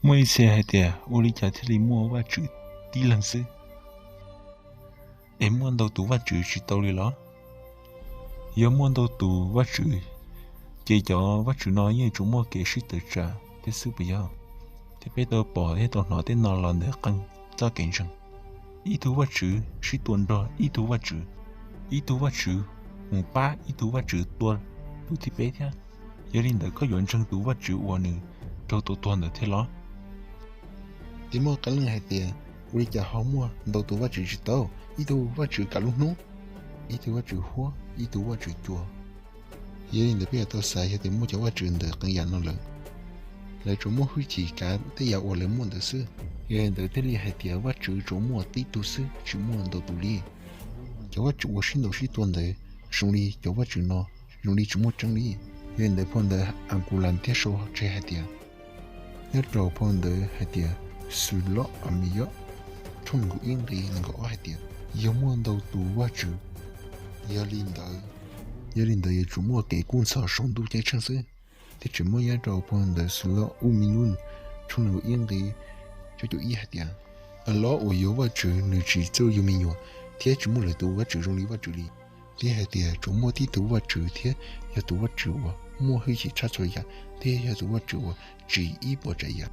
Mỗi xe hay tiệt, ô lý trả thế mua và chữ tí lần xứ. Em muốn đầu tủ và chữ chỉ tàu đi đó. Giờ muốn đầu tủ và chữ, chỉ cho và chữ nói như chúng mua kế sĩ tự trả, thế xứ bây giờ. Thế bây giờ bỏ thế tàu nói thế nào là để căng, cho cảnh rằng. Ý thú và chữ, sĩ tuần đó, ý thú và chữ. Ý thú và chữ, một ba ý thú và chữ tuần, tu thì bé thế. Giờ linh đã có dọn chân tủ và chữ của nữ, trâu tổ tuần được thế đó. Thì mua cả lần hai tiền, 우리 자 허무 너도 와 주지도 이도 와 주 cả lúc 이도 와 주 hoa 이도 와 주 chùa yên để bây giờ xài thì mua cho 와 trường được cái dạng nó lớn lại chỗ mua huy chỉ cả thế giờ ở lớn mua được sư yên để thế li hai tiền 와 주 chỗ mua tí tu sư chỗ mua đồ tu li cho 와 주 xin đồ sĩ tuần đấy xong li cho 와 주 nó xong li chỗ mua trăng li yên để phong để ăn củ lan tiết số chơi hai tiền nhất rồi phong để hai tiền sự lọ ẩm yếu trong ngũ yên thì là có hai tiền giống muốn đầu tù quá chữ giờ linh đời chủ mua cái cuốn sổ sống đủ chạy chân sư thì chỉ mua giá đầu phong đời sự lọ u minh luôn trong ngũ yên thì cho tụi hai tiền ở lọ ở yếu quá chữ người chỉ cho yêu mình nhiều thế chủ mua lời tù quá chữ trong lý quá chữ đi thế hai tiền chủ mua tí tù quá chữ thế giờ tù quá chữ mua hơi chỉ chắc rồi ya thế giờ tù quá chữ chỉ ý bỏ chạy ya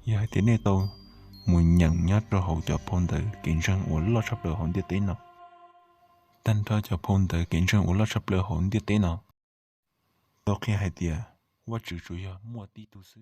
Giờ hai tiếng này tàu muốn nhận nhát rồi hậu cho phong tử kiện rằng của lo sắp lỡ hồn tiết tế nào. Tân thơ cho phong tử kiện rằng của lo sắp lỡ hồn tiết tế nào. Sau khi hai tiếng, quá trừ chủ yếu mua tí tu sư.